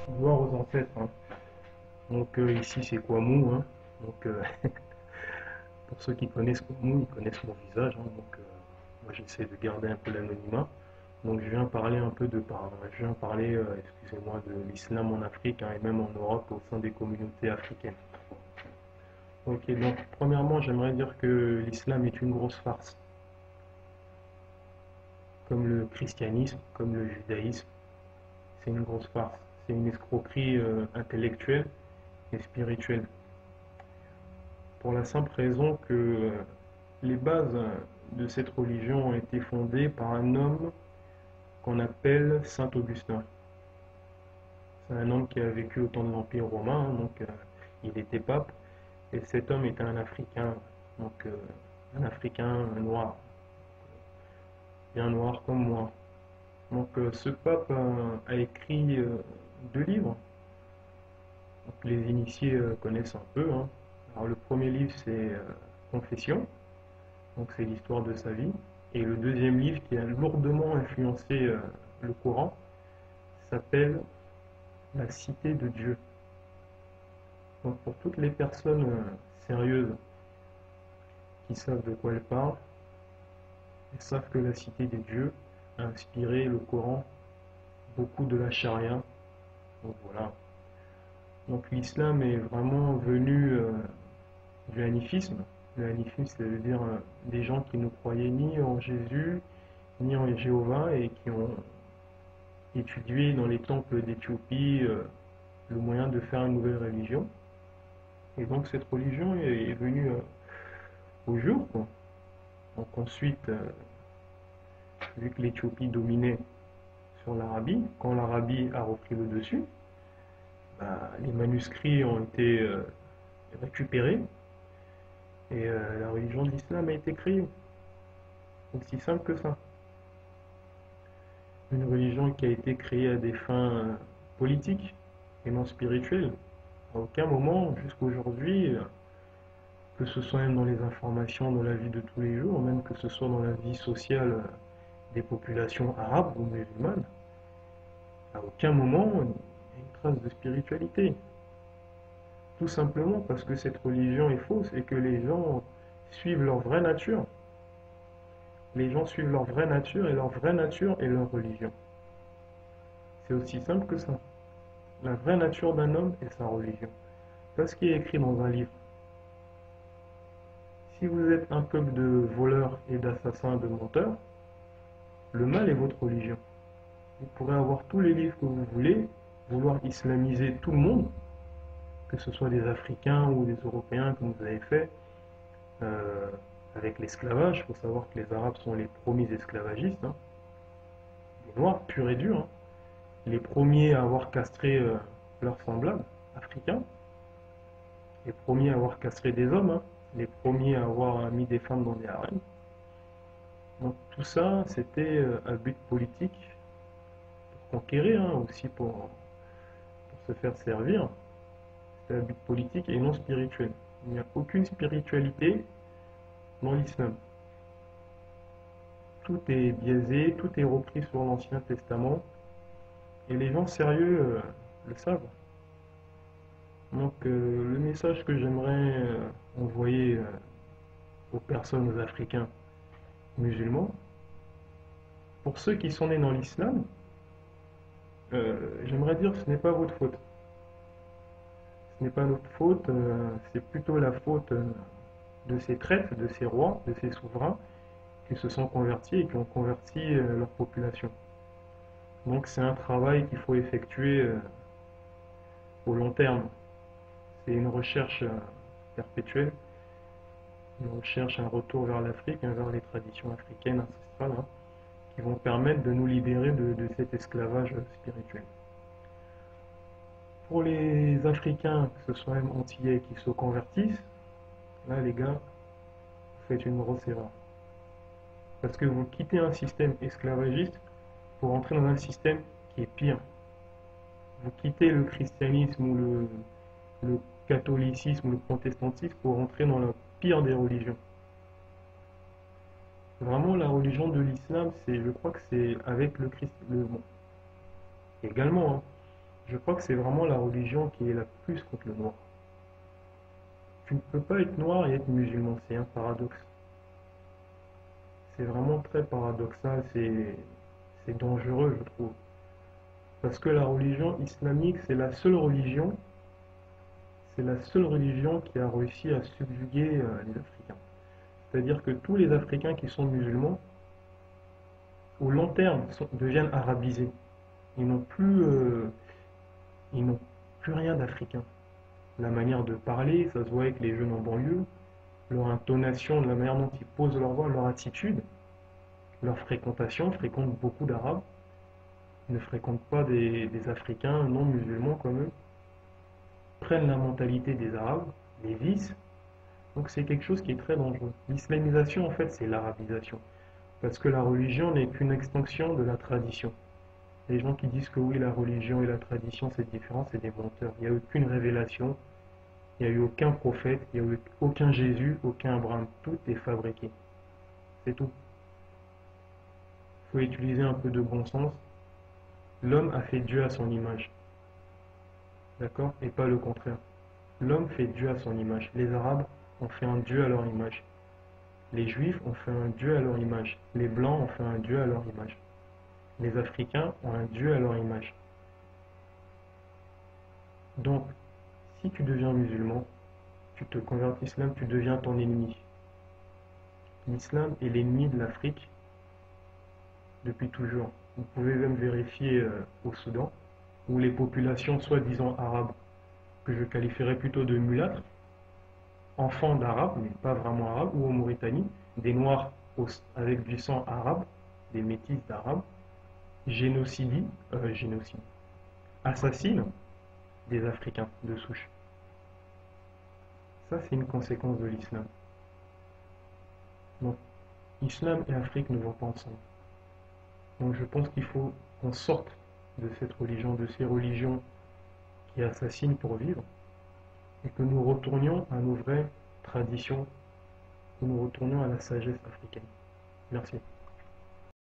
Gloire aux ancêtres, hein. Donc ici c'est Kwamou, hein. Donc pour ceux qui connaissent Kwamou, ils connaissent mon visage, hein. Donc moi j'essaie de garder un peu l'anonymat. Donc je viens parler un peu je viens parler, excusez-moi, de l'islam en Afrique, hein, et même en Europe au sein des communautés africaines. Ok, donc premièrement j'aimerais dire que l'islam est une grosse farce, comme le christianisme, comme le judaïsme. C'est une grosse farce. C'est une escroquerie intellectuelle et spirituelle. Pour la simple raison que les bases de cette religion ont été fondées par un homme qu'on appelle Saint Augustin. C'est un homme qui a vécu au temps de l'Empire romain, hein, donc il était pape, et cet homme était un Africain, donc un Africain noir, bien noir comme moi. Donc ce pape a écrit deux livres, donc, les initiés connaissent un peu, hein. Alors le premier livre c'est Confession, donc c'est l'histoire de sa vie. Et le deuxième livre qui a lourdement influencé le Coran s'appelle La Cité de Dieu. Donc pour toutes les personnes sérieuses qui savent de quoi elles parlent, elles savent que la Cité des Dieux a inspiré le Coran, beaucoup de la charia. Donc voilà. Donc l'islam est vraiment venu du hanifisme. Le hanifisme, c'est-à-dire des gens qui ne croyaient ni en Jésus, ni en Jéhovah, et qui ont étudié dans les temples d'Éthiopie le moyen de faire une nouvelle religion. Et donc cette religion est venue au jour, quoi. Donc ensuite, vu que l'Éthiopie dominait sur l'Arabie, quand l'Arabie a repris le dessus, bah, les manuscrits ont été récupérés et la religion de l'islam a été créée. Aussi simple que ça. Une religion qui a été créée à des fins politiques et non spirituelles. À aucun moment, jusqu'à aujourd'hui, que ce soit même dans les informations, dans la vie de tous les jours, même que ce soit dans la vie sociale des populations arabes ou musulmanes, à aucun moment il y a une trace de spiritualité. Tout simplement parce que cette religion est fausse et que les gens suivent leur vraie nature. Les gens suivent leur vraie nature et leur vraie nature est leur religion. C'est aussi simple que ça. La vraie nature d'un homme est sa religion. Pas ce qui est écrit dans un livre. Si vous êtes un peuple de voleurs et d'assassins, de menteurs, le mal est votre religion. Vous pourrez avoir tous les livres que vous voulez, vouloir islamiser tout le monde, que ce soit des Africains ou des Européens comme vous avez fait euh, avec l'esclavage. Il faut savoir que les Arabes sont les premiers esclavagistes, hein, les Noirs purs et durs, hein, les premiers à avoir castré leurs semblables africains, les premiers à avoir castré des hommes, hein, les premiers à avoir mis des femmes dans des harems. Donc tout ça, c'était un but politique pour conquérir, hein, aussi pour se faire servir. C'était un but politique et non spirituel. Il n'y a aucune spiritualité dans l'islam. Tout est biaisé, tout est repris sur l'Ancien Testament et les gens sérieux le savent. Donc le message que j'aimerais envoyer aux personnes, aux Africains musulmans, pour ceux qui sont nés dans l'islam, j'aimerais dire que ce n'est pas votre faute. Ce n'est pas notre faute, c'est plutôt la faute de ces traîtres, de ces rois, de ces souverains qui se sont convertis et qui ont converti leur population. Donc c'est un travail qu'il faut effectuer au long terme. C'est une recherche perpétuelle, une recherche, un retour vers l'Afrique, hein, vers les traditions africaines ancestrales, hein, qui vont permettre de nous libérer de cet esclavage spirituel. Pour les Africains, que ce soit même antillais, qui se convertissent, là les gars, vous faites une grosse erreur. Parce que vous quittez un système esclavagiste pour entrer dans un système qui est pire. Vous quittez le christianisme ou le catholicisme ou le protestantisme pour entrer dans la pire des religions. Vraiment, la religion de l'islam, je crois que c'est avec le christ, bon, également, hein, Je crois que c'est vraiment la religion qui est la plus contre le noir. Tu ne peux pas être noir et être musulman, c'est un paradoxe. C'est vraiment très paradoxal, c'est dangereux, je trouve. Parce que la religion islamique, c'est la seule religion qui a réussi à subjuguer les Africains. C'est-à-dire que tous les Africains qui sont musulmans, au long terme, deviennent arabisés. Ils n'ont plus, euh, ils n'ont plus rien d'africain. La manière de parler, ça se voit avec les jeunes en banlieue, leur intonation, la manière dont ils posent leur voix, leur attitude, leur fréquentation, fréquentent beaucoup d'Arabes, ne fréquentent pas des Africains non musulmans comme eux, prennent la mentalité des Arabes, les vices. Donc c'est quelque chose qui est très dangereux. L'islamisation, en fait, c'est l'arabisation. Parce que la religion n'est qu'une extension de la tradition. Les gens qui disent que oui, la religion et la tradition, c'est différent, c'est des menteurs. Il n'y a aucune révélation, il n'y a eu aucun prophète, il n'y a eu aucun Jésus, aucun Abraham. Tout est fabriqué. C'est tout. Il faut utiliser un peu de bon sens. L'homme a fait Dieu à son image. D'accord? Et pas le contraire. L'homme fait Dieu à son image. Les Arabes ont fait un Dieu à leur image. Les Juifs ont fait un Dieu à leur image. Les Blancs ont fait un Dieu à leur image. Les Africains ont un Dieu à leur image. Donc, si tu deviens musulman, tu te convertis à l'islam, tu deviens ton ennemi. L'islam est l'ennemi de l'Afrique depuis toujours. Vous pouvez même vérifier au Soudan, où les populations soi-disant arabes, que je qualifierais plutôt de mulâtres, enfants d'arabes, mais pas vraiment arabes, ou en Mauritanie, des noirs avec du sang arabe, des métis d'arabes, génocide, assassinent des Africains de souche. Ça, c'est une conséquence de l'islam. Donc, islam et Afrique ne vont pas ensemble. Donc, je pense qu'il faut qu'on sorte de cette religion, de ces religions qui assassinent pour vivre, et que nous retournions à nos vraies traditions, que nous retournions à la sagesse africaine. Merci.